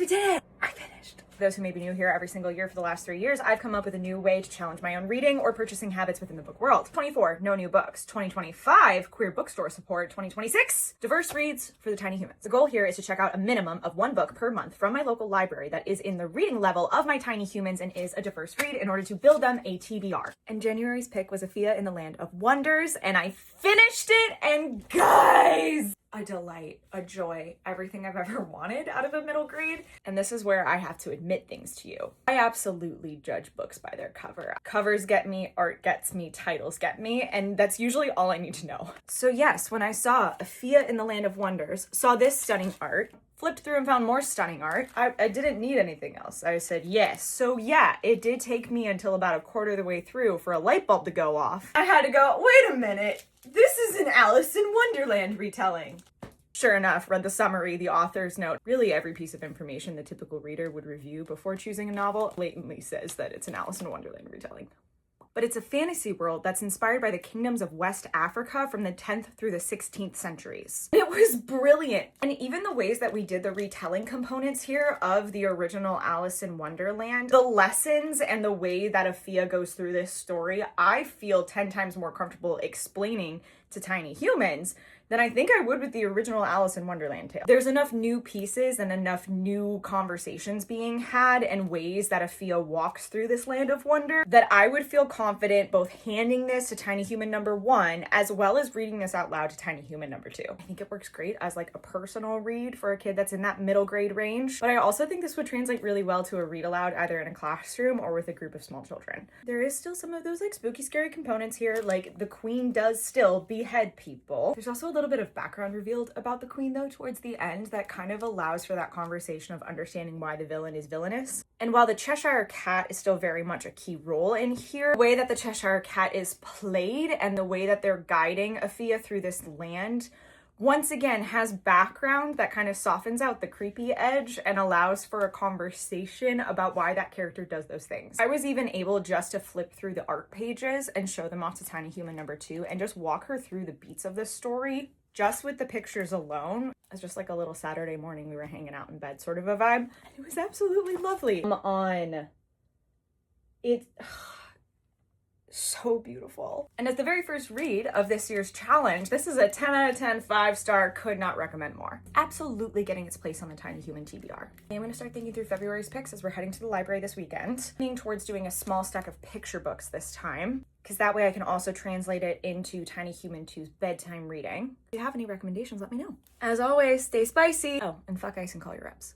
we did it! I finished. For those who may be new here, every single year for the last 3 years, I've come up with a new way to challenge my own reading or purchasing habits within the book world. 24, no new books. 2025, queer bookstore support. 2026, diverse reads for the tiny humans. The goal here is to check out a minimum of 1 book per month from my local library that is in the reading level of my tiny humans and is a diverse read in order to build them a TBR. And January's pick was Afiya in the Land of Wonders, and I finished it, and guys, a delight, a joy, everything I've ever wanted out of a middle grade. And this is where I have to admit things to you. I absolutely judge books by their cover. Covers get me, art gets me, titles get me, and that's usually all I need to know. So yes, when I saw Afiya in the Land of Wonders, saw this stunning art, flipped through and found more stunning art, I didn't need anything else. I said yes. So yeah, it did take me until about a quarter of the way through for a light bulb to go off. I had to go, wait a minute, this is an Alice in Wonderland retelling. Sure enough, read the summary, the author's note. Really every piece of information the typical reader would review before choosing a novel blatantly says that it's an Alice in Wonderland retelling. But it's a fantasy world that's inspired by the kingdoms of West Africa from the 10th through the 16th centuries. It was brilliant. And even the ways that we did the retelling components here of the original Alice in Wonderland, the lessons and the way that Afiya goes through this story, I feel 10 times more comfortable explaining to tiny humans than I think I would with the original Alice in Wonderland tale. There's enough new pieces and enough new conversations being had and ways that Afiya walks through this land of wonder that I would feel confident both handing this to tiny human number 1 as well as reading this out loud to tiny human number 2. I think it works great as like a personal read for a kid that's in that middle grade range, but I also think this would translate really well to a read aloud either in a classroom or with a group of small children. There is still some of those like spooky scary components here, like the queen does still behead people. There's also a little bit of background revealed about the queen though towards the end that kind of allows for that conversation of understanding why the villain is villainous. And while the Cheshire Cat is still very much a key role in here, the way that the Cheshire Cat is played and the way that they're guiding Afiya through this land once again has background that kind of softens out the creepy edge and allows for a conversation about why that character does those things. I was even able just to flip through the art pages and show them off to tiny human number 2 and just walk her through the beats of this story just with the pictures alone. It's just like a little Saturday morning we were hanging out in bed sort of a vibe. And it was absolutely lovely. It's so beautiful. And as the very first read of this year's challenge, this is a 10 out of 10, 5-star, could not recommend more. Absolutely getting its place on the Tiny Human TBR. I'm going to start thinking through February's picks as we're heading to the library this weekend, leaning towards doing a small stack of picture books this time, because that way I can also translate it into Tiny Human 2's bedtime reading. If you have any recommendations, let me know. As always, stay spicy. Oh, and fuck ice and call your reps.